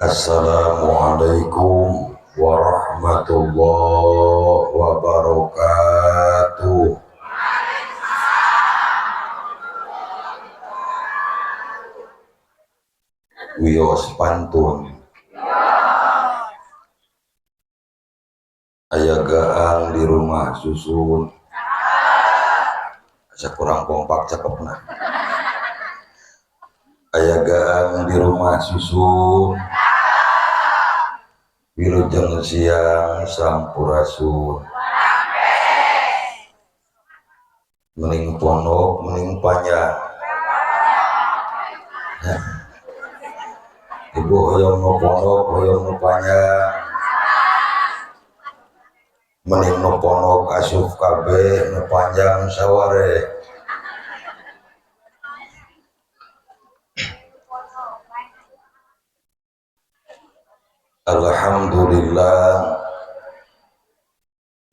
Assalamualaikum warahmatullahi wabarakatuh. Wios pantun aya gaang di rumah susun asa kurang kompak cakepna. Aya gaang di rumah susun wilujeng siang sampurasun mening pondok mening panjang ibu hoyong nu pondok hoyong nu panjang mening nu pondok asup kabeh nu panjang saware.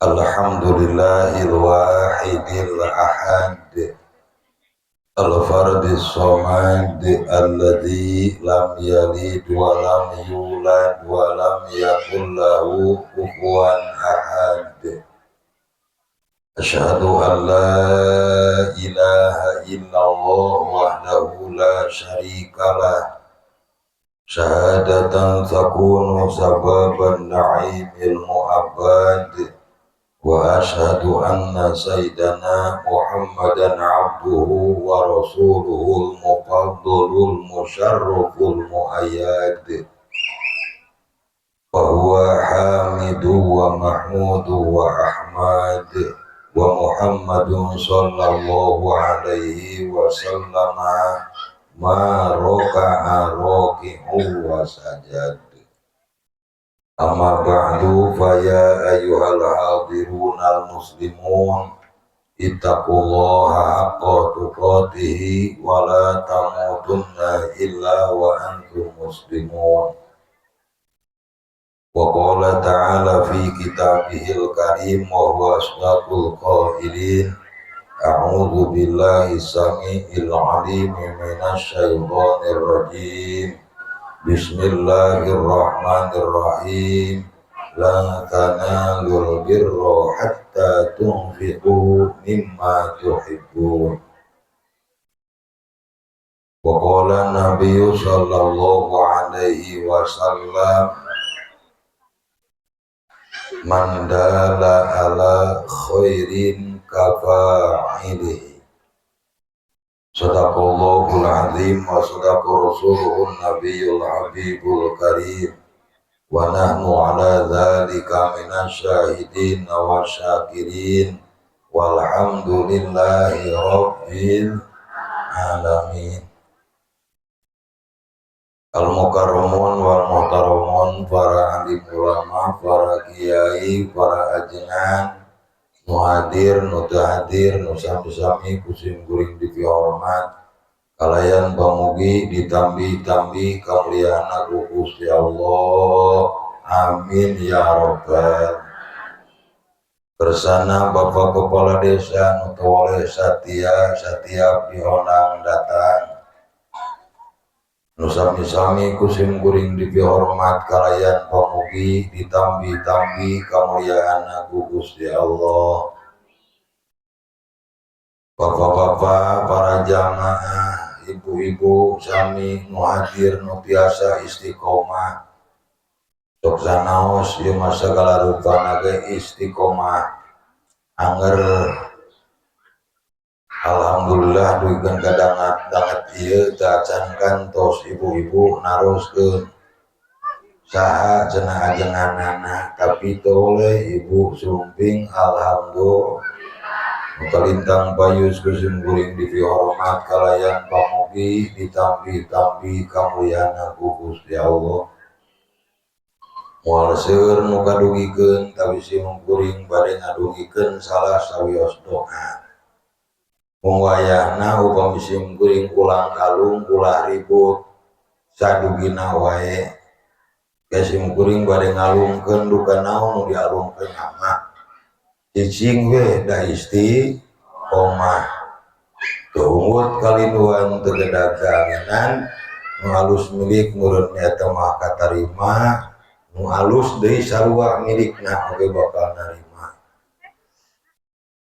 Alhamdulillahil wahidil ahad al-fardis somad alladzi lam yalid wa lam yulad wa lam yakul lahu kufuwan ahad. Asyhadu an la ilaha illallah wahdahu la syarikalah syahadatan takunu sababan na'imil mu'abbad wa asyhadu anna sayyidana Muhammadan abduhu wa rasuluhul mufaddalul musyarraful muayyad wa huwa hamidu wa mahmudu wa ahmad wa Muhammadun sallallahu alaihi wasallama ma roka'a roki'u wa sajad. Amma ba'du fa ya ayyuhal hadirunal muslimun ittaqullaha haqqa tuqatih wa la tamutunna illa wa antum muslimun. Wa qala ta'ala fi kitabihil karim wa huwa asdaqul qailin. A'udzu billahi samii'il 'aliim minasy syaithaanir rajiim. Bismillahirrahmanirrahim. La tanalul birra hatta tunfiqu mimma tuhibbun. Wa qala Nabiyyu sallallahu alaihi wasallam man dala ala khairin kafa'ilihi. Sadaqallahul azim wa sadaqa rasuluhun nabiyul habibul karim wa nahnu ala dzalika minasyahidin wa syakirin walhamdulillahi rabbil alamin. Al-mukarramun wal muhtaramun, para alim ulama, para kiai, para ajengan, nu hadir, nu teu hadir, nu sami-sami kusim kuring dipihormat, kalayan pamugi ditambi-tambi kamuliaan ku Gusti Allah. Amin ya rabbal. Bersana Bapak Kepala Desa nu toleh satiap dihonang datang. Nu sami-sami kusim kuring dipihormat, kalayan pamugi ditambi-tambi kamuliaan ku Gusti Allah. Bapak-bapak, para jamaah, ibu-ibu sami nu hadir nu tiasa istiqomah. Sok sanaos ieu mah sagala rupana ge istiqomah. Anger alhamdulillah duikeun kadangat-dangat ieu teu acan kantos ibu-ibu naroskeun saha cenah ajenganana, tapi toleh ibu sumping alhamdulillah kalintang payus kusim kuring dipihormat, kalayan pamugi ditambi-tambi kamuliaan ku Gusti Allah. Moal seueur nu kadugikeun tawisi kuring bade ngadugikeun salah sawios doa. Mung wayahna upami sim kuring ulang kalung ulah ribut sadugina wae. Ge sim kuring bade ngalungkeun duka naon nu dialungkeun mah. Cicing we da istiqomah. Tuunggut kalinduan teu dagangan nu alus milik meureun eta mah katarima, nu alus deui sarua milikna oge bakal narima.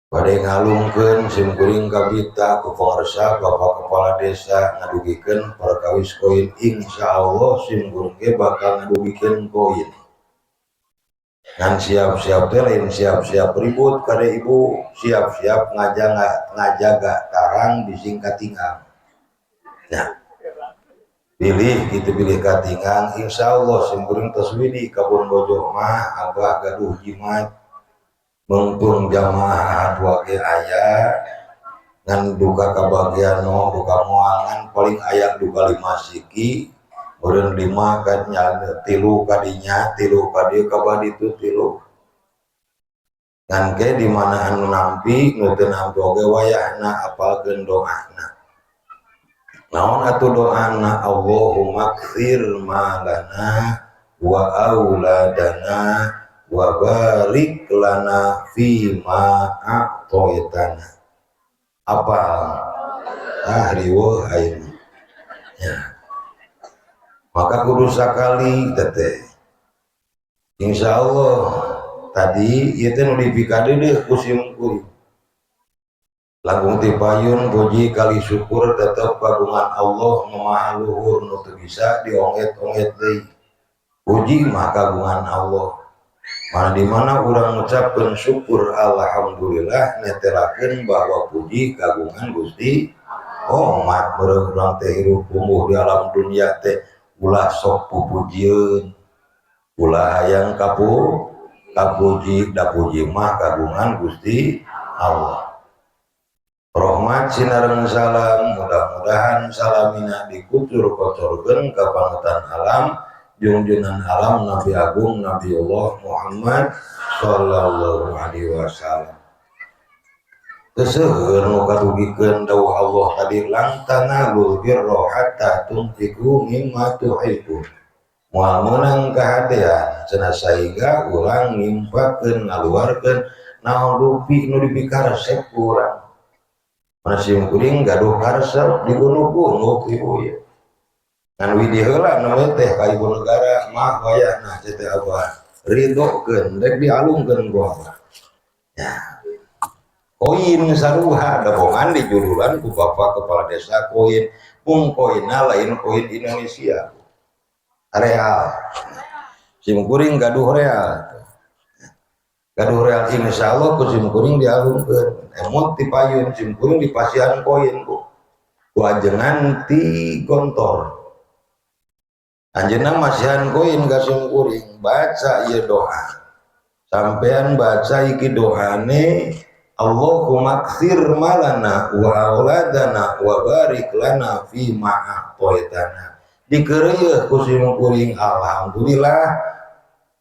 Bade ngalungkeun sim kuring kabita ku pangarsa Bapak Kepala Desa ngadugikeun perkawis koin, insyaallah sim kuring ge bakal ngadugikeun koin. Ngan siap-siap teh lain siap-siap ribut kada ibu, siap-siap ngajaga tarang bising katingang. Nah, pilih katingang, insyaallah sim kuring tos widi kabun bojo mah abah gaduh jimat mumpung jamaah wage aya ngan duka kabagian no duka moangan paling aya duka 5 siki meureun 5 kan nya 3 kadinya 3 kadieu kabadi itu 3 ngan ke di mana anu nampi nu teu nampi oge wayahna apalkeun doana. Naon atuh doana? Allahumma kfir malana wa auladana wa barik lana fima a'toitana. Apa riweuh ayeuna ya, maka kudu sakali teteh insyaallah tadi ieu teh nu dipikadeudeuh ku sim kuring langkung ti payun puji kali syukur tetep kagungan Allah nu maha luhur nu teu bisa dionget-onget deui. Puji mah kagungan Allah. Mana di mana urang ngucapkeun syukur alhamdulillah netelakeun bahwa puji kagungan Gusti mat meureun urang teh hirup umuh di alam dunia teh ulah sok pupujieun, ulah hayang kapuji da puji mah kagungan Gusti Allah. Rahmat sinareng salam mudah-mudahan salamina dikucur-kucurkeun ka panutan alam junjungan alam Nabi Agung Nabiullah Muhammad sallallahu alaihi wasallam. Keseueur nu kadugikeun dawuh Allah tadi lang tanalul birra hatta tunfiqu mimma tuhibbun. Moal meunang kahadean cenah saiga urang ngimpakeun ngaluarkeun naon rupi nu dipikaresep urang. Sim kuring gaduh karesep digunuk-gunuk ibu ya. Ngan widi heula namanya teh ka ibu negara mah wayahna teh abah ridhokeun rek dialungkeun ku abah. Ya. Koin saruha dabongan dijuluran ku Bapak Kepala Desa koin, mung koinna lain koin Indonesia. Real. Sim kuring gaduh real. Gaduh real insyaallah ku sim kuring dialungkeun. Emot ti payun sim kuring dipasihan koin ku ajengan ti gontor. Anjeunna masihan koin ka sim kuring baca ieu doa. Sampean baca iki doane Allahumma kfir malana wa auladana wa barik lana fi ma a'toitana. Dikeureuh ku sim kuring alhamdulillah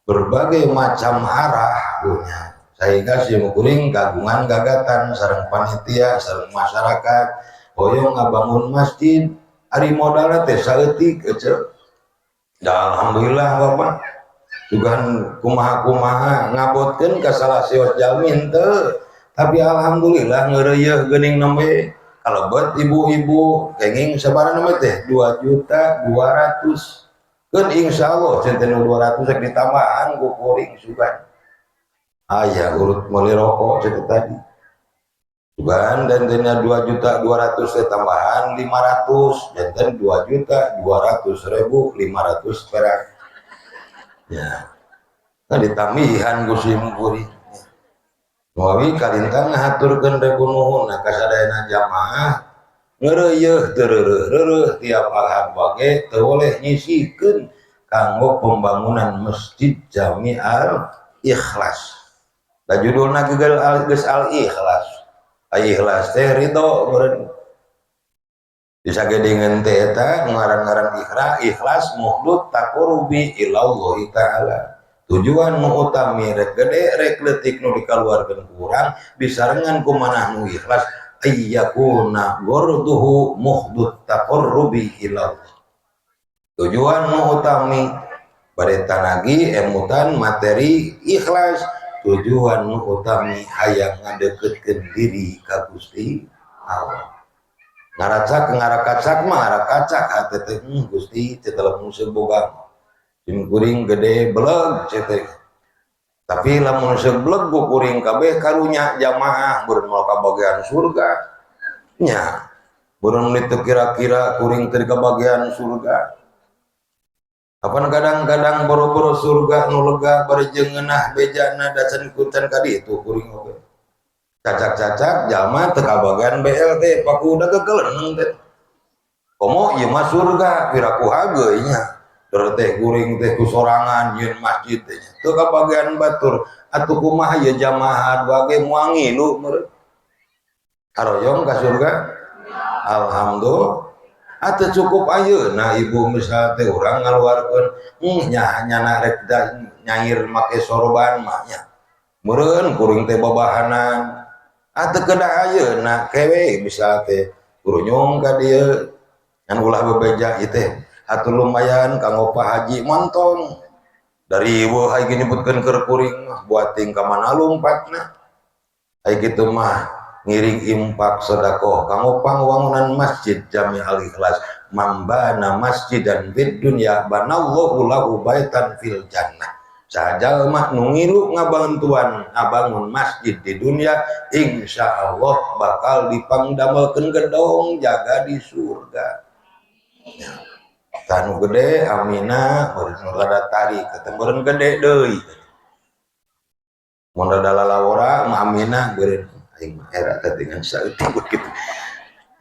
berbagai macam arah punya sehingga sim kuring kagungan gagatan sareng panitia sareng masyarakat hoyong ngabangun masjid ari modalna teh saeutik ece. Da alhamdulillah Bapak sugan kumaha-kumaha ngabotkeun ka salah sios jalmi teu tapi alhamdulillah ngeureuyeuh geuning nembe kalebet ibu-ibu kenging sabaraha namanya teh 2.200.000 kan insyaallah centenu 200 rek ditambahan ku kuring sugan aya urut meuli rokok ceuk tadi sugan dan dina 2.200.000 tambahan 500 dan 2.200.500 perak ya kan ditambihan ku sim kuring mawi kalintang ngaturkeun rebu nuhun ka sadayana jamaah ngeureuyeuh tereureureuh tiap ahad bage teu boleh nyisikeun kanggo pembangunan Masjid Jami Al Ikhlas. Da judulna geus Al Ikhlas. Ikhlas teh ridho meureun. Disagedengeun teh eta ngaran-ngaran ikhlas muhdud taqarrubi ilallah taala. Tujuan nu utami rek gede rek leutik nu dikaluarkeun kurang disarengan ku manah nu ikhlas ayyakuna gharduhu muhdud taqarrubi ilallah. Tujuan nu utami bade tanagi emutan materi ikhlas tujuan nu utami hayang ngadeukeutkeun diri ka Gusti Allah. ngarakacak mah ngarakacak hati teh Gusti setelah musuh boga sim kuring gede beleg teh tapi lamun sebeleg ku kuring kabeh karunya jamaah beureun moal kabagian surga nya beureun itu kira-kira kuring teu kabagian surga kapan kadang-kadang boro-boro surga nu lega bari jeungeunah bejana da cenikutan ka ditu kuring oge cacak-cacak jalma teu kabagian BLT pakuda kekeleneng teh komo ieu mah surga piraku hageui nya terus teh kuring teh kusorangan yeun masjid teh teu kabagian batur atuh kumaha ieu jamaah dua ge moal ngilu meureun haroyong ka surga alhamdulillah atuh cukup ayeuna ibu misal teh urang ngaluarkeun nyana rek nyair make sorban mah nya meureun kuring teh babahanan atuh kedah ayeuna kewe misal teh kurunyong ka dieu ngan ulah bebeja ieu teh atuh lumayan kanggo Pak Haji montong dari weuh aya nyebutkeun keur kuring mah buating ka mana lompatna aya kitu mah ngiring impak sedekah kanggo pangwangunan masjid Jami Al Ikhlas mambana masjidan fid dunya banallahu lahu baitan fil jannah sajalma nu ngilu ngabantuan ngabangun masjid di dunia insyaallah bakal dipangdamelkeun gedong jaga di surga tanu gede amina meureun rada tarik ketemu gede deui mun rada lalawora mah amina beureun aing mah era dengan saeutik begitu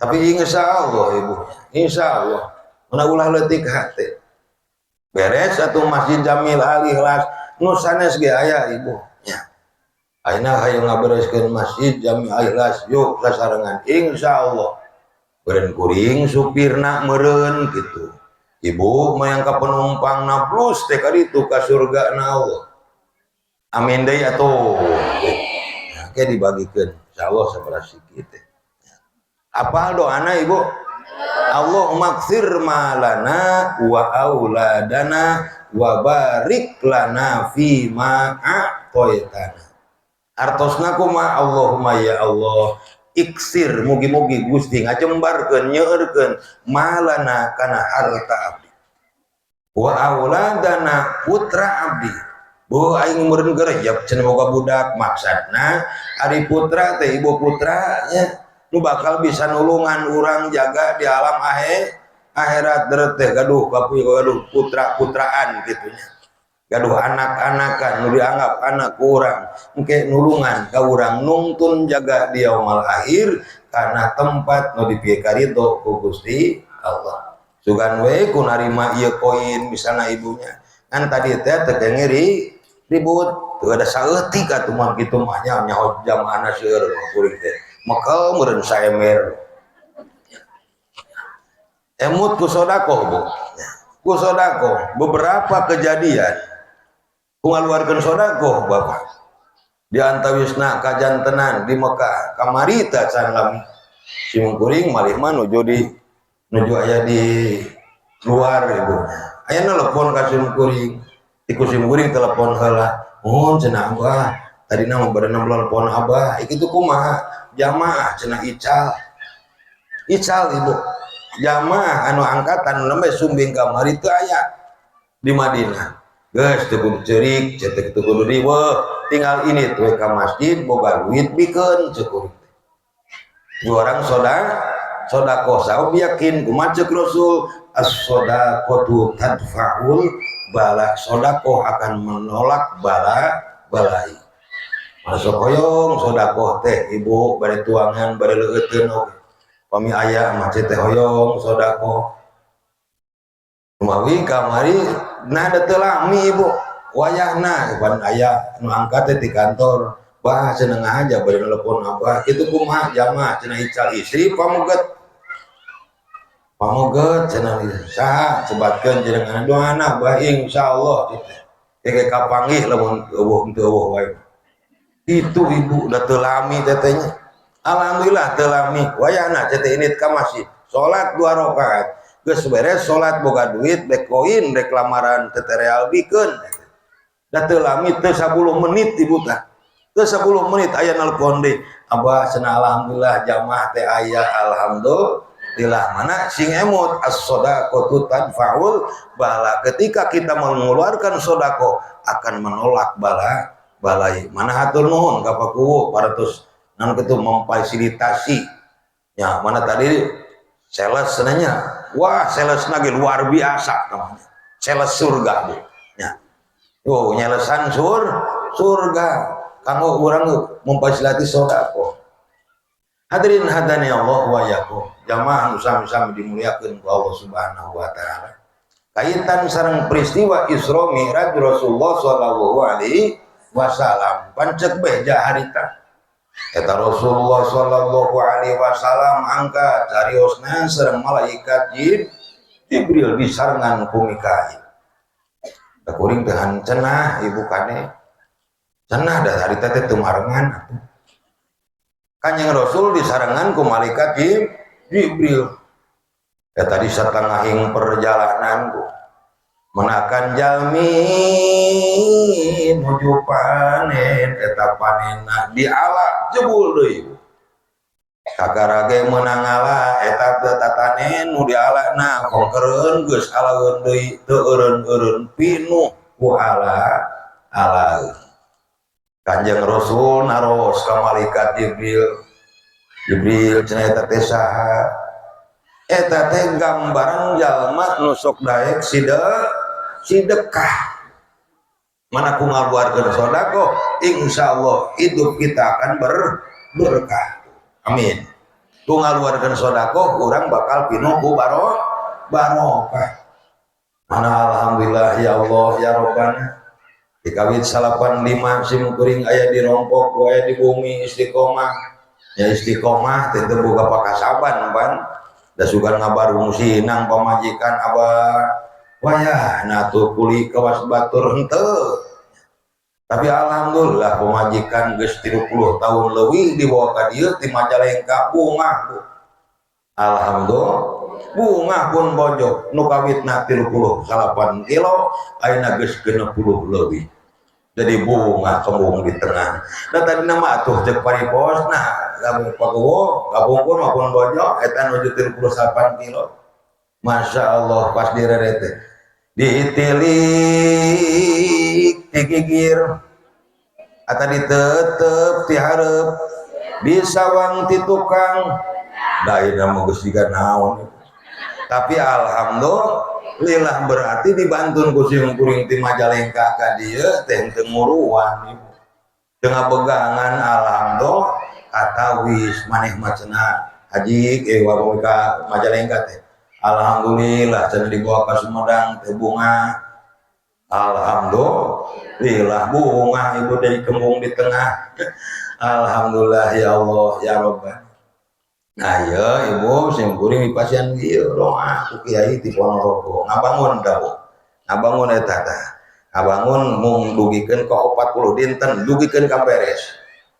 tapi insyaallah ibu insyaallah mun ulah leutik hate beres atuh masjid Jamil Al Ikhlas nu sanes ge aya ibu nya ayeuna hayang ngabereskeun masjid Jamil Al Ikhlas yuk sasarengan insyaallah beureun kuring supirna meureun kitu ibu mayang ka penumpangna plus teh ka ditu ka surgana Allah amin deui atuh ke dibagikeun insyaallah sabarasi kitu apa doana ibu Allahumma ighfir malana wa auladana wa barik lana fima a'taitana artosna kumaha Allahumma ya Allah iksir mugi-mugi Gusti ngajembarkeun nyeureurkeun malana kana harta abdi wa auladana putra abdi bu aing meureun gerejep cenah boga budak maksudna ari putra teh ibu putranya nu bakal bisa nulungan urang jaga di alam akhirat teh gaduh gaduh putra-putraan gitunya gaduh anak-anakan nu dianggap anak urang engke nulungan ka urang nungtun jaga di yaumul akhir kana tempat nu dipieun karidho ku Gusti Allah sugan we ku narima ieu koin misalna ibunya kan tadi teh teu ngiri ribut teu ada saeutik atuh mah kitu mah nya nyaho jamaahna seueur kuring teh maka meureun saemer emut ku sodakoh bu ku sodakoh beberapa kejadian ku ngaluarkeun sodakoh bapak di antawisna kajantenan di Mekah kamari teh can lami simung kuring malih mah nuju aya di luar ibu aya nelpon ka simung kuring iku simung kuring telepon heula mohon cenah abah tadi nama badanna telepon abah ikitu kumaha jamaah cenah ical ibu jamaah anu angkatan lembe sumbing kamari teu aya di Madinah geus teu kudu ceurik cetek teu kudu riweuh tinggal ini tuh ka masjid boga duit bikeun cukup dua orang sodaqoh saub yakin kumaha ceuk Rasul as-sodaqatu tadfa'ul bala sodaqoh akan menolak balai masuk hoyong sodakoh teh ibu bari tuangan bari leueuteun oge pami aya mah teh hoyong sodakoh rumawi kamari nah da teu lami ibu wayahna pan aya nu angkat teh di kantor bah cenah aja bari nelpon abah kitu kumaha jamaah cenah ical istri pamoget cenah saha sebatkeun jenengan doana bah insyaallah teh kapanggih lamun eueuh teu eueuh wae itu ibu udah telami tetenya alhamdulillah telami wayana teteh ini ka masjid salat 2 rakaat geus beres salat boga duit bek koin rek lamaran teteh real bikeun da telami teu 10 menit ibu tah teu 10 menit aya nelpon deui abah cenah alhamdulillah jamaah teh aya alhamdulillah Tilah mana sing emut as-shadaqatu tadfa'ul bala, ketika kita mengeluarkan sodako akan menolak bala balai. Mana hatur nuhun ka pakuwu paratus nan kitu memfasilitasi ya, mana tadi sales senanya wah sales lagi luar biasa namanya sales surga bu ya. Yo nyelesan surga kamu orang memfasilitasi sodako. Hadirin hadani Allah wa yakum jamaah nu sami-sami dimuliakeun ku Allah Subhanahu wa taala. Kaitan sareng peristiwa Isra Mi'raj Rasulullah sallallahu alaihi wasallam pancek beja harita eta Rasulullah sallallahu alaihi wasallam angkat cariosna sareng malaikat Jibril disarengan ku Mikail. Da kuring teh cenah ibu kane cenah da harita teh teu marengan. Kanjeng Rasul disarengan ku malaikat Jibril. Ya tadi setengahing perjalanan ku menakan jalmi nuju panen eta panenna diala jebul deui. Kagarage meunang ala eta tatanen nu dialana kongkereun geus alaeun deui teu eureun-eureun pinuh ku ala. Kanjeng Rasul naros ka malaikat Jibril cenah eta teh saha? Eta teh gambaran jalma nu sok daek sidekah. Mana ku ngaluarkeun sedekah, insyaallah hidup kita akan berkah. Amin. Ku ngaluarkeun sedekah urang bakal pinuh ku barokah. Mana alhamdulillah ya Allah ya Rabbana. Dikawit 85 sim kuring aya di rompok aya di bumi istiqomah ya istiqomah tentu boga pakasaban pan da sugan ngabarung sinang pamajikan abah wayah natuh kuli kawas batur henteu tapi alhamdulillah pamajikan geus 30 tahun leuwih dibawa ka dieu ti Majalengka bunga alhamdulillah bunga pun bojok nu kawitna 38 kilo ayeuna geus 60 leuwih. Jadi bunga kembung di tengah. Dan tadi nama atuh cek paripos. Nah, gabungkun maupun bojok. Eta nuju 38 kilo. Masya Allah pas direrete. Diitilik, digigir. Atau ditetep, diharap. Disawang ti tukang. Daina mogus juga naon. Tapi alhamdulillah berarti dibantu ku sim kuring ti Majalengka ka dieu teh teu nguruan ibu. Tengah pegangan alhamdulillah kata wis maneh mah cenah haji wabawa ka Majalengka teh. Alhamdulillah cenah dibawa ka Sumedang teh bunga. Alhamdulillah bunga ibu dari kembung di tengah. Alhamdulillah ya Allah ya Rabbana. Nah ya ibu sim kuring dipasian ieu doa ku kiai ti Ponorogo ngabangun dawo ngabangun eta tah ngabangun mung dugikeun ka 40 dinten dugikeun ka beres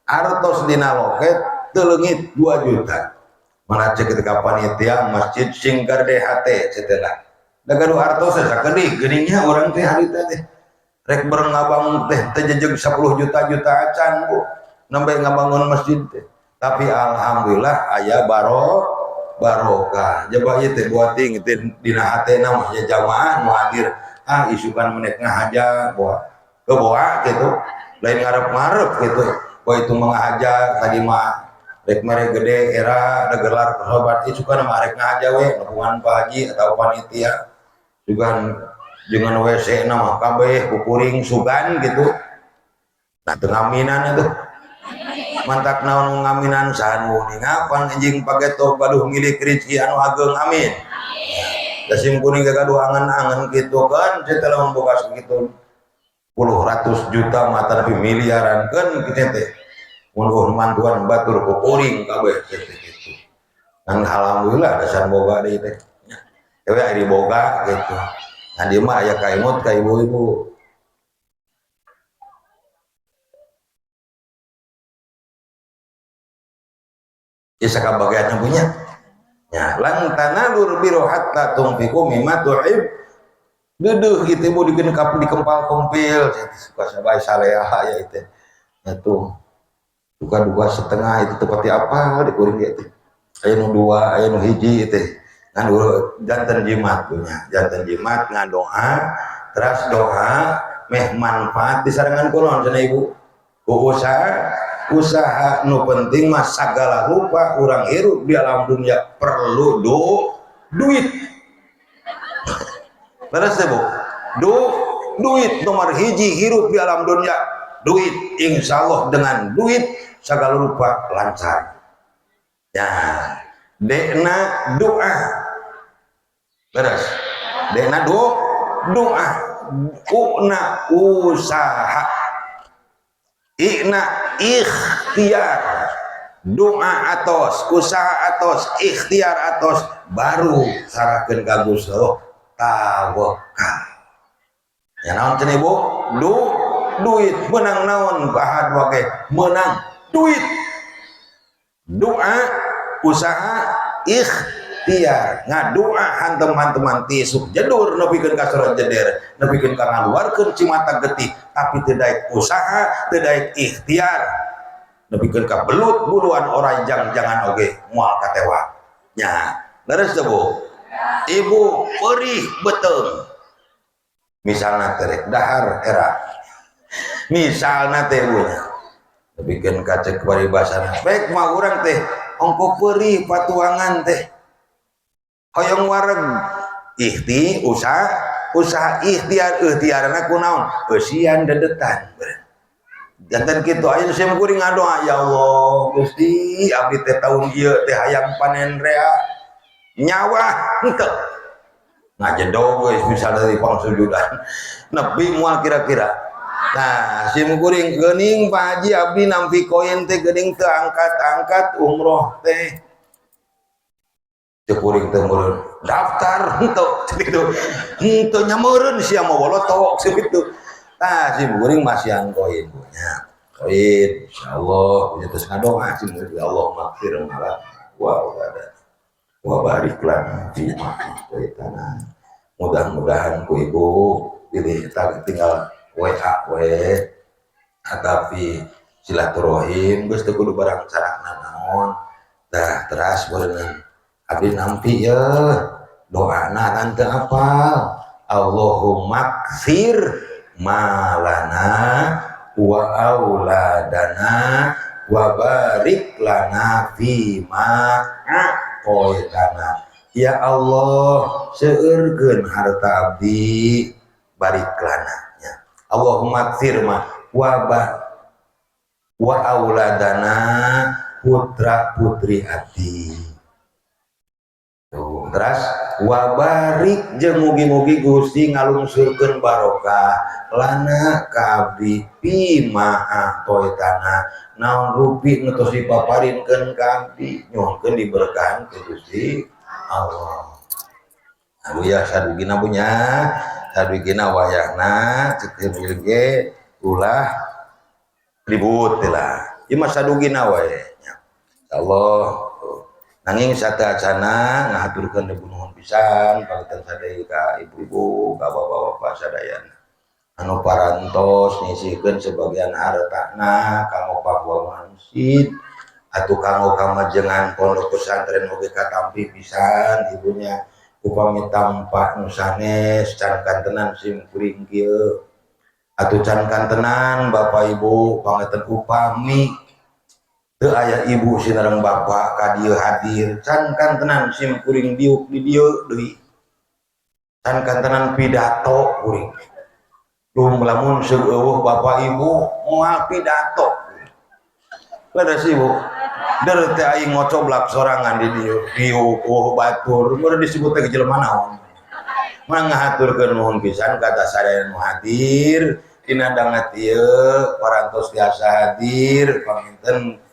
artos dina loket teu leungit 2 juta mana cek ka panitia masjid Singgarde hate cetelah da gaduh artos sakedik geuninnya urang teh harita teh rek bareng ngabangun teh teu jejeg 10 juta acan bu nembe ngabangun masjid teh. Tapi alhamdulillah aya barokah. Jaba ieu teh buating teh dina hatena mah jamaah nu hadir isukan menek ngahaja bawa gitu. Lain ngarep-ngarep gitu. Wah itu mengahaja tadi mah rek mere gede era da gelar sahabat isukan mah rek ngahaja we nepungan Pak Haji atau panitia. Sugan jeung WC na mah kabeh kukuring sugan gitu. Nah teu ngaminan itu. Mantak naon ngaminan sanu nih ngapan anjing pageto gaduh milik rezeki anu ageng amin. Da sim kuning gaduh angan-angan kitu kan setelah memboga sakitu puluh ratus juta mata tapi miliaran kan kitu teh. Mun mantuan batur ku kuring kabeh kitu. Dan alhamdulillah dasar boga deui teh. Ewe ari boga gitu. Nah dieu mah aya kaimut ka ibu-ibu. Isa kabagian punya ya lan tanalur biru hatta tunfiqu mimma tuhib deudeuk kitu ibu dikeun di kempal kompil suka sabai saleha ya itu duka setengah itu seperti apa di kuring dia teh aya nu dua aya nu hiji teh ngan janten jimat punya janten jimat ngadoa terus doa meh manfaat disarangan kunaon cenah ibu ku usaha nu penting mah sagala rupa urang hirup di alam dunia perlu duit beres teh bu duit nomor hiji hirup di alam dunia duit insya Allah dengan duit segala rupa lancar ya dekna doa beres dekna doa una usaha ikna ikhtiar doa atos usaha atos ikhtiar atos baru sarakeun ka Gusti Allah tawakal ya naon cenah ibu duit menang naon bahad wae menang duit doa usaha ikhtiar ngadoa hanteman-teman tisuk jedur nepikeun ka surat jeder nepikeun ka ngaluarkeun cimata getih tapi teu daek usaha teu daek ikhtiar nepikeun ka belut buluan orang jangan oge moal katewa nya leres teh bu ibu perih beteung misalna terek dahar era misalna teh bunya bikin kacek paribasana baik mah urang teh ongko perih patuangan teh hoyong wareg usaha ikhtiarna kunaon eusian dedetan janten kitu aya sim kuring ngadoa ya Allah Gusti abdi teh taun ieu teh hayang panen rea nyawa henteu ngajedog geus misalna di pangsujudan nepi moal kira-kira nah sim kuring geuning Pak Haji abdi nampi koin teh geuning teu angkat-angkat umroh teh teu kuring teh meureun daftar henteu kitu henteu nyameureun sia mah bolotok kitu nah sim kuring masihan koin punya koin insyaallah punya terus ngadoa sim kuring Allah maghfir malah wa barik lana fi ma tanah mudah-mudahan ku ibu pilih tinggal WA tapi silaturahim geus teu kudu barang carana naon tah teras beureun abdi nampi ya doana kan teu apal Allahumma kfir malana wa auladana wa barik lana fima a'taitana ya Allah seueurkeun harta abdi barik lana ya Allahumma kfir ma wa auladana putra putri abdi tuh terus wa barik jeung mugi-mugi Gusti ngalungsurkeun barokah lana ka abdi pima a'taitana naon rupi nu tos dipaparinkeun ka abdi nyuhkeun diberkahan ku Gusti Allah aduh ya sadugina punya sadugina wayahna ceuk ge ulah ribut lah ieu mah sadugina wae nya insyaallah nanging sateuacana ngahaturkeun debu nuhun pisan pangitan sadaya ka ibu-ibu ka bapak-bapak sadayana anu parantos nyisikeun sebagian hartana kanggo pakuaman masjid atuh kanggo kamajengan pondok pesantren oge katampi pisan ibunya upami tampak nu sanes can kantenan sim kuring kieu atuh can kantenan bapak ibu pangeuten upami teu aya ibu sinareng bapak ka dieu hadir can kantenan sim kuring diuk di dieu deui can kantenan pidato kuring lamun seug eueuh bapak ibu moal pidato leres ibu der teh aing ngocoblak sorangan di dieu diuk batur meureun disebut teh jelema naon mangahaturkeun nuhun pisan kata sadaya nu hadir dina dangat ieu parantos tiasa hadir paminten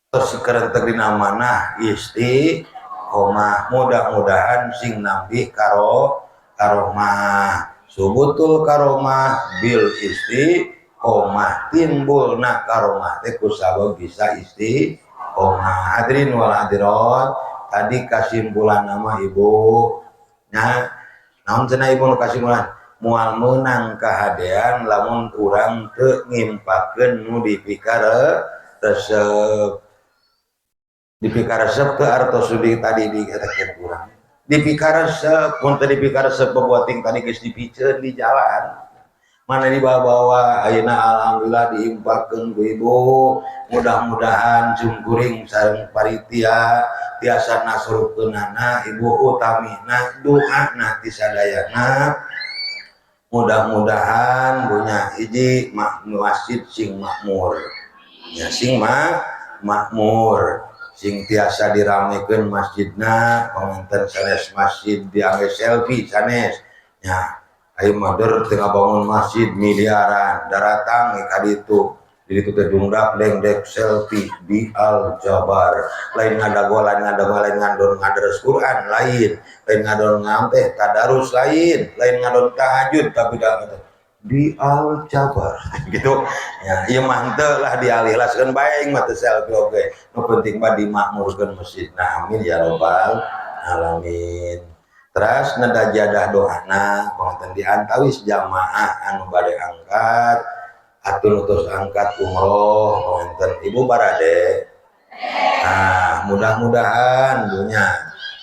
tos kerentek dina amanah istiqomah mudah-mudahan sing nambih karomah subutul karomah bil istiqomah timbulna karomah teh kusabab bisa istiqomah hadirin wal hadirat tadi kesimpulan nama ibu nya naon cenah ibu nu kasimpulan moal meunang kahadean lamun urang teu ngimpakeun nu dipikare resep dipikaresep ke artos tadi dikatakan kurang dipikaresep pun tadi dipikaresep pembuating tadi geus dipiceun di jalan mana dibawa-bawa ayeuna alhamdulillah diimpakeun ku ibu mudah-mudahan sungkuring sareng paritia tiasa nasrukeunana ibu utamina doana ti sadayana mudah-mudahan punya hiji masjid sing makmur ya sing makmur sing tiasa diramekeun masjidna pamanten sanes masjid diangge selfie sanes nya ayo mader tengah bangun masjid miliaran daratang ka ditu di ditu teh dungdak dengdek selfie di Al Jabar lain ngadago lain ngandon ngaderes Quran lain ngadon ngamteh tadarus lain ngadon tahajud tapi di Al Jabar gitu ya ieu mah henteu lah dialihlaskeun bae mah teu selfie oge nu penting mah dimakmurkeun masjidna amin ya robbal alamin. Terus nada jadah doana panganten diantawis jamaah anu bade angkat atau utus angkat umroh panganten ibu barade nah mudah-mudahan dunya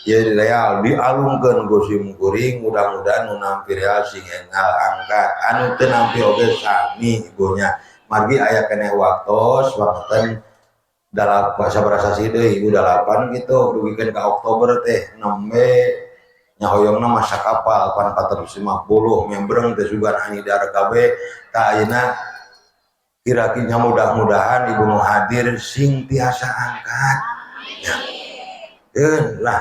ya real dialungkeun gosim kuring mudah-mudahan nu nampi real sing engal angkat anu teu nampi oge sami ibunya margi aya keneh waktos panganten dalam bahasa sih deui ibu 8 gitu dugikeun ka Oktober teh 6 Mei nyahoyongna masa kapal pan 450 membreng teh sugan anidar kabeh ta ayeuna kira-kira mudah-mudahan ibu nu hadir sing tiasa angkat ya lah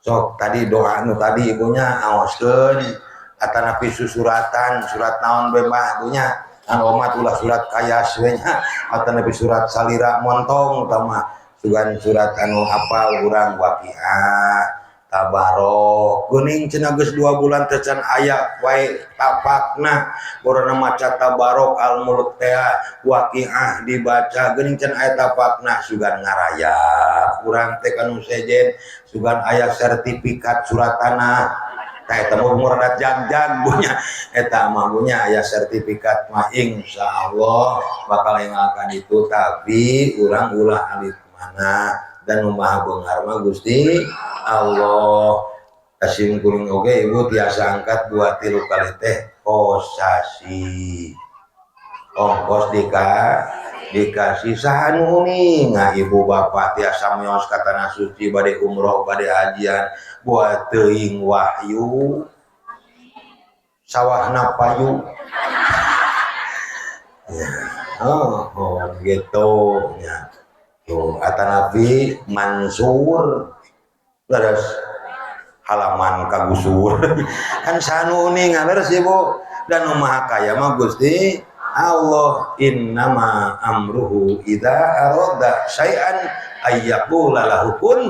sok tadi doa nu tadi ibunya aoskeun atanapi susuratan surat naon be mah ibunya anu omat ulah surat kayas we nya atanapi surat salira montong utama sugan surat anu hafal urang waqiah tabarok geuning cenah geus 2 bulan teh can aya wae tapakna borona maca tabarok al mulk teh waqiah dibaca geuning can aya tapakna sugan ngaraya urang teh kanu sejen sugan aya sertifikat surat tanah eta mah muradat jag-jag punya eta mah punya aya sertifikat mah insyaallah bakal ngakan itu tapi urang ulah alit mana dan maha beungar mah Gusti Allah kasih kuring oge ibu tiasa angkat 2-3 kali teh kosasi ongkos dikasih sahanu uninga ibu bapak tiasa meos ka tanah suci bade umroh bade hajian buat teuing wahyu sawahna payu ya gitu ya tuh atanapi mansur terus halaman kagusur kan sanu nih ngaberes ibu dan maha kaya mah Gusti Allah innama amruhu idza arada syai'an ayyaqula lahu kun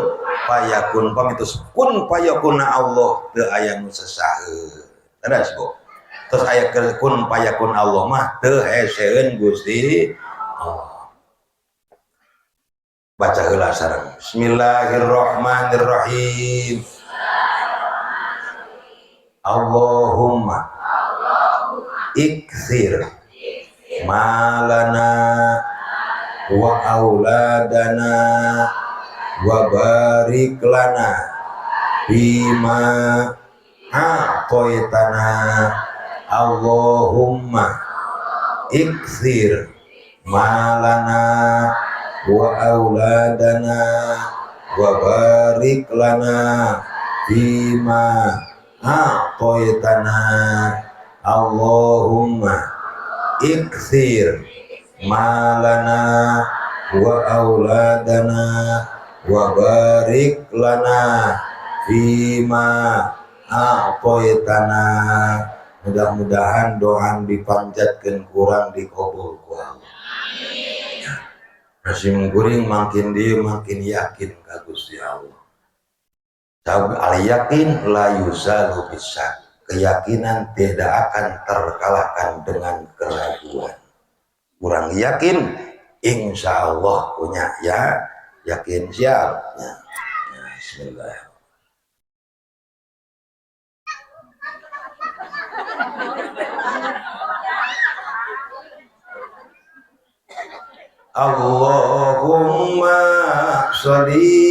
fayakun pamitus kun fayakuna Allah teu aya nu sasaeun terus Bu terus aya kun fayakun Allah mah teu heseun Gusti Allah baca heula sareng Bismillahirrahmanirrahim Allahumma ikthir malana wa auladana wa barik lana bima a'taitana Allahumma ikthir malana wa auladana wa barik lana bima a'taitana Allahumma ikthir malana wa auladana wa barik lana bima a'taitana mudah-mudahan doa dipanjatkeun kurang dikabul ku Allah masih mengguring makin dia makin yakin ka Gusti Allah. Tapi al yakin la yuzalu bisa. Keyakinan tidak akan terkalahkan dengan keraguan. Kurang yakin, insya Allah punya ya yakin siap. Ya. Bismillah. Allahumma sholli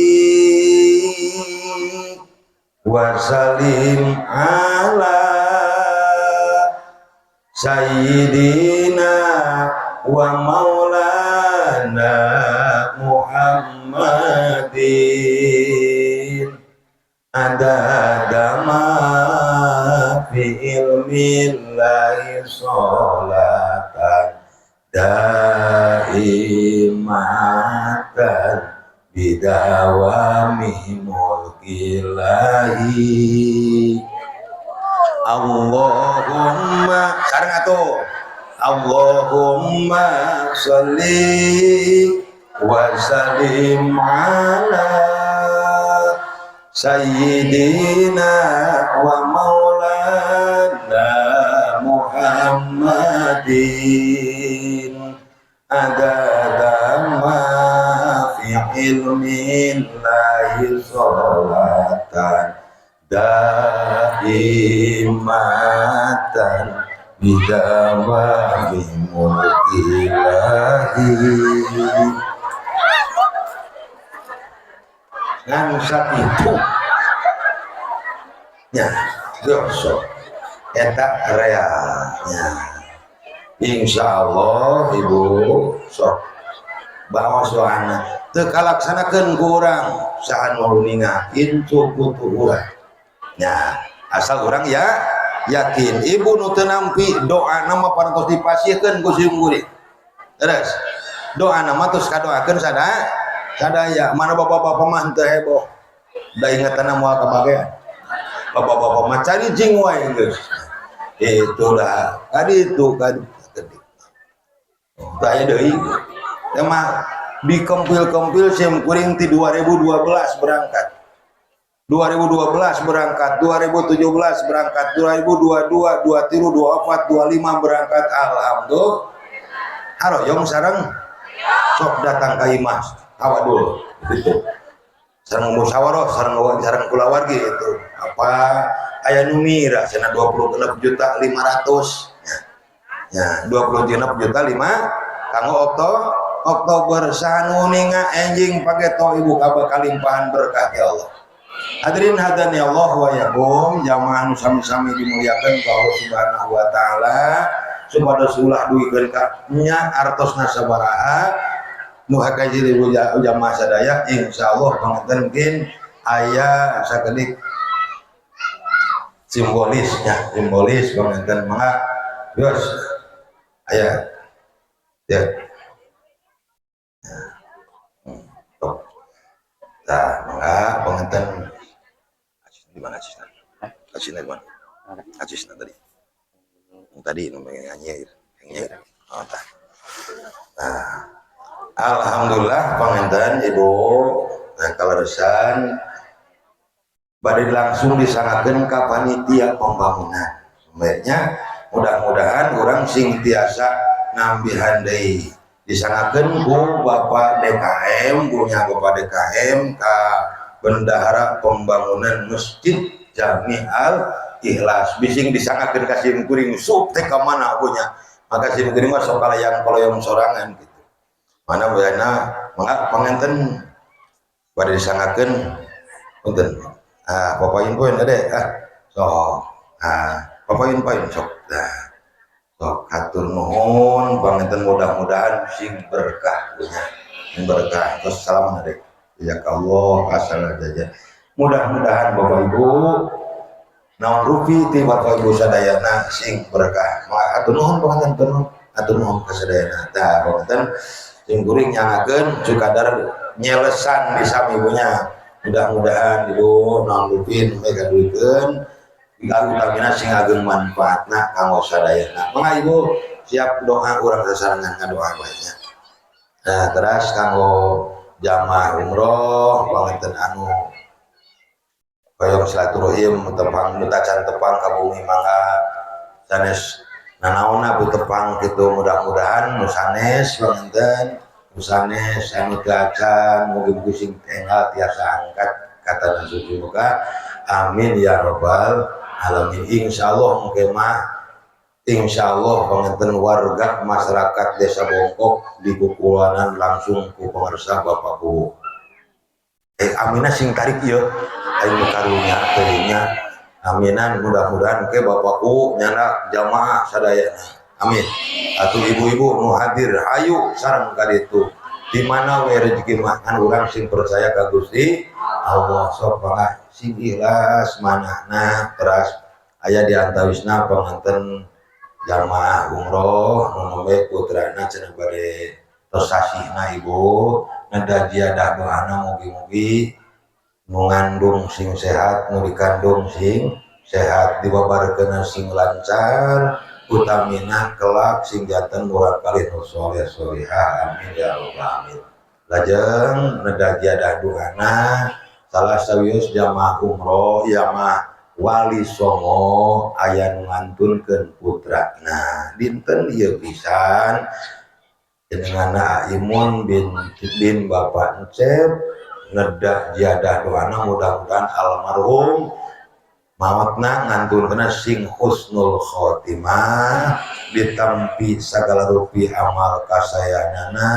wa sallim ala sayyidina wa maulana Muhammadin adada ma fi ilmillahi sholatan daimatan bidawami mulkillahi. Allahumma sareng atuh Allahumma sholli wa sallim ala sayyidina wa maulana Muhammadin adada ma fi ilmillahi sholatan daimatan bidawami mulkillahi. Ngan sakitu nya doso eta area nya insyaallah ibu sok bawa soana teu kalaksanakeun ku urang sahan mau ningakin cukup urang nya asal urang ya yakin ibu nu teu nampi doa nama parantos dipasiekeun ku siung kuring terus doa nama terus kadoakeun sadaya mana bapak-bapak mah teu heboh da ingatana moal kabagean bapak-bapak mah cari jing wae geus itulah kadi itu kadi tanya deui emang dikompil-kompil sim kuring ti 2012 berangkat 2012 berangkat 2017 berangkat 2022 23 24 25 berangkat alhamdulillah haroyong sareng sok datang ka imah awak dulu gitu sareng musyawarah sareng kulawargi itu apa aya nu mira cenah 26 juta 500 ya 26 juta 5 kanggo Oktober sanu ninga enjing pageto ibu kaba kalimpahan berkah ya Allah. Hadirin hadani Allah wa yakum jamaah nu sami-sami dimuliakeun ku Allah Subhanahu wa taala supados ulah duikeun ka nya artosna sabaraha nu hakaji ribu jamaah sadaya insyaallah panganten mungkin aya sakedik simbolisnya simbolis panganten mangga yos aya ya nah mangga panganten di mana asisna asisna di mana asisna tadi namanya nyanyi oh tah nah alhamdulillah panganten ibu nah kaleresan bade langsung disangakeun ka panitia pembangunan sebenarnya mudah-mudahan orang sing tiasa nambihan deui disangakeun ku Bapak DKM punya Bapak DKM ka bendahara pembangunan Masjid Jami'al Ikhlas bising disangakeun ka sim kuring sup teh ka mana punya maka sim kuring mah sok kaloyong sorangan gitu mana bayana mangga panganten bade disangakeun punten papayin poin ade sok papayin sok sok hatur nuhun panganten mudah-mudahan sing berkah punya berkah terus salaman ade jazakallah asal aja mudah-mudahan Bapak Ibu naon rupi ti Bapak Ibu sadayana sing berkah hatur nuhun panganten hatur nuhun ka sadayana tah panganten sing kuring nyangakeun cukadar nyelesan di samibunya mudah-mudahan ibu nanggupin mereka duikeun bilang utamina sing ageng manfaatna kanggo sadayana mangga ibu siap doa urang sasarangan ngadoa baiknya nah terus kanggo jamaah umroh panganten anu koyong silaturahim tepang mutacan tepang ka bumi mangga sanes nanaonna bu tepang kitu mudah-mudahan nu sanes panganten usanes anu gacan mugi-mugi sing tengah tiasa angkat kata suci muka amin ya rabbal alamin insyaallah mungkin mah insyaallah panganten warga masyarakat Desa Bongkok di Kukulanan langsung ku pengersa Bapakku amina sing tarik ieu aing karunya teuingnya aminan mudah-mudahan ke Bapakku nyana jamaah sadayana amin atuh ibu-ibu nu hadir ayo sareng ka ditu di mana we rezeki mah kan urang sing percaya ka Gusti Allah sok panggah sing ikhlas manahna teras aya di antawisna panganten jamaah umroh nombe putrana cenah bade tos sasihna ibu nada jiadah doana mugi-mugi nu ngandung sing sehat nu dikandung sing sehat dibabarkeun sing lancar utamina kelak sing janten urang kali nu soleh solihah amin ya rabbal alamin lajeng nada jiadah doana salah sawius jamaah umroh ya mah Wali Songo aya ngantunkeun putrana dinten ieu pisan jenenganna Aimun bin Bapak Encep nedah jiadah doana mudah-mudahan almarhum maotna ngantunkeun sing husnul khotimah ditampi sagala rupi amal kasayanana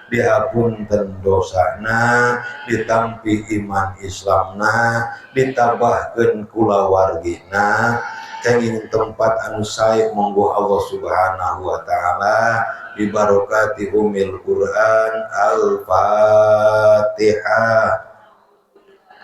dihapunten dosana ditampi iman Islamna ditabahkeun kulawargina kenging tempat anu sae monggo Allah Subhanahu wa taala bi barokati umil Quran Al-Fatihah.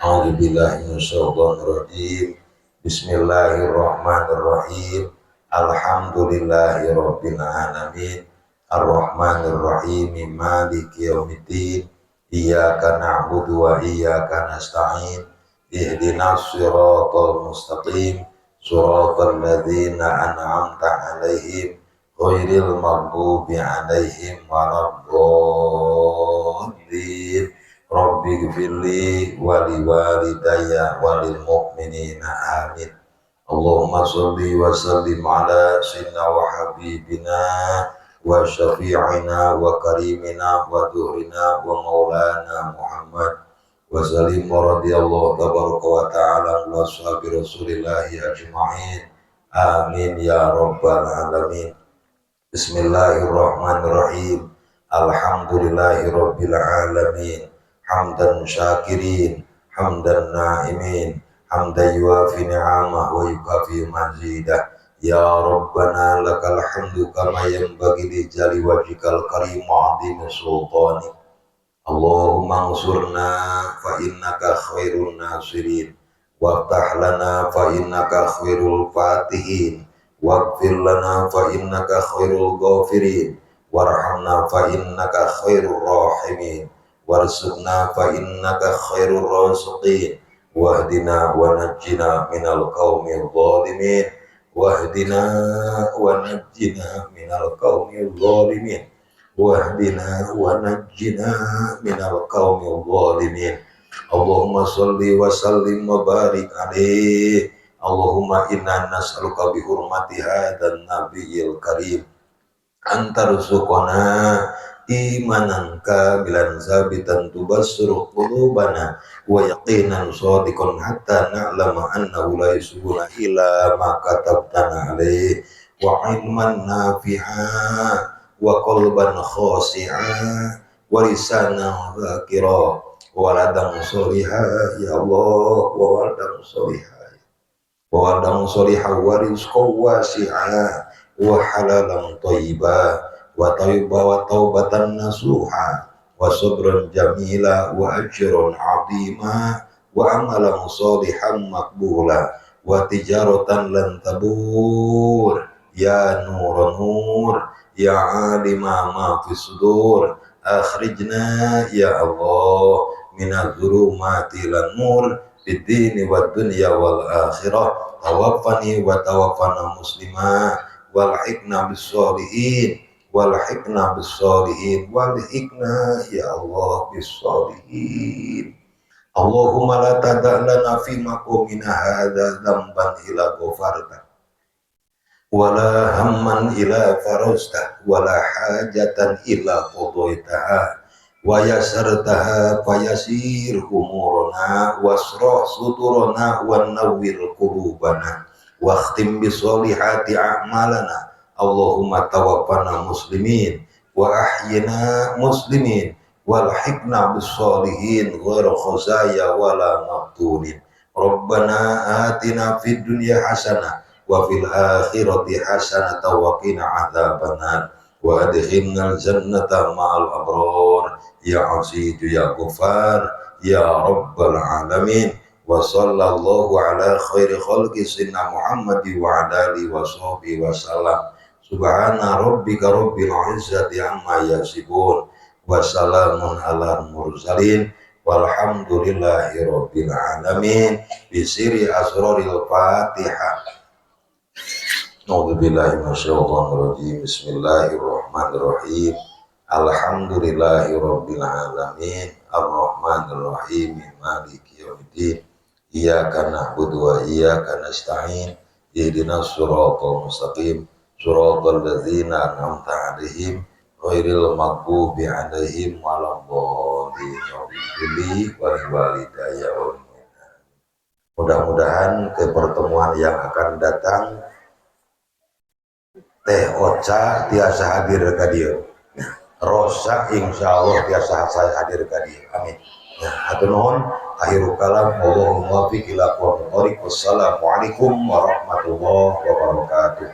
A'udzubillahi minasyaitonir rajim. Bismillahirrahmanirrahim. Alhamdulillahirabbil alamin. Ar-Rahmanir Rahim Maliki Yaumiddin Iyyaka na'budu wa iyyaka nasta'in Ihdinas siratal mustaqim Siratal ladzina an'amta 'alaihim ghairil maghdubi 'alaihim waladdallin Rabbighfirli wa liwalidayya walil mu'minina amin. Allahumma sholli wa sallim ala sayyidina wa habibina wa syafi'ina wa karimina wa duhrina wa maulana Muhammad wa sallim wa radiyallahu tabaraka wa ta'ala wa sahbi rasulillahi ajma'in amin ya rabbal alamin. Bismillahirrahmanirrahim. Alhamdulillahi rabbil alamin. Hamdan syakirin hamdan na'imin hamdan yuafi ni'amah wa yukafi mazidah. Ya Rabbana lakal hamdu kama yanbaghi li jali wajhikal karim azim sultani. Allahumma ansurna fa innaka khairun nasirin waftah lana fa innaka khairul fatihin waghfir lana fa innaka khairul ghafirin warhamna fa innaka khairur rahimin warzuqna fa innaka khairur raziqin wahdina wa najjina minal qaumil zalimin wahdina wa najjina minal qaumil zalimin wahdina wa najjina minal qaumil zalimin. Allahumma sholli wa sallim wa barik alaihi. Allahumma inna nas'aluka bi hurmati hadzal nabiyil karim antarzuqana imanan kabilan zabitan tubassiru qulubana wa yaqinan shadiqan hatta na'lama annahu la yusbuna ila ma katabtana alaihi wa ilman nafi'a wa qalban khashi'a wa lisanan dzakira wa waladan sholiha ya Allah wa waladan sholiha wa waladan sholiha wa rizqan wasi'a wa halalan thayyiba wa taubatan nasuha wa sabran jamila wa ajran azima wa amalan sholihan maqbula wa tijaratan lan tabur ya nur ya alima ma fi sudur akhrijna ya Allah minadh dhulumati lan nur fid dini wad dunya wal akhirah tawaffani wa tawaffana muslima wal hikna bis sholihin walhiqna bis-sholihin walhiqna ya Allah bis-sholihin. Allahumma la tada' lana fi maqamina hadza dzamban ila ghafarta wala hamman ila farajta wala hajatan ila qadaitaha wa yasartaha fayasir umurana wasrah suturana wa nawwir qulubana واختم بصالحات أعمالنا اللهم توفنا مسلمين وأحينا مسلمين والحقنا بالصالحين غير خزايا ولا مفتونين ربنا آتنا في الدنيا حسنة وفي الآخرة حسنة وقنا عذاب النار وأدخلنا الجنة مع الأبرار يا عزيز يا غفار يا رب العالمين وصلى الله على خير خلق سيدنا محمد وعلى آله وصحبه وسلم سبحان ربك رب العزة عما يصفون وسلام على المرسلين walhamdulillahi rabbil alamin bisiri asraril fatihah. A'udzubillahi minasyaitonir rajim. Bismillahirrahmanirrahim. Alhamdulillahi rabbil alamin arrahmanir rahim maliki yaumiddin iyyaka na'budu wa iyyaka nasta'in ihdinas siratal mustaqim siratal ladzina an'amta 'alaihim ghairil maghdubi 'alaihim waladdallin wal walidayya. Mudah-mudahan ke pertemuan yang akan datang Teh Ocha tiasa hadir ka dieu. Rosa insyaallah tiasa saya hadir ka dieu. Amin. Ya, hatur nuhun. Akhirul kalam Allahumma muwaffiq ila aqwamit thoriq. Wassalamualaikum warahmatullahi wabarakatuh.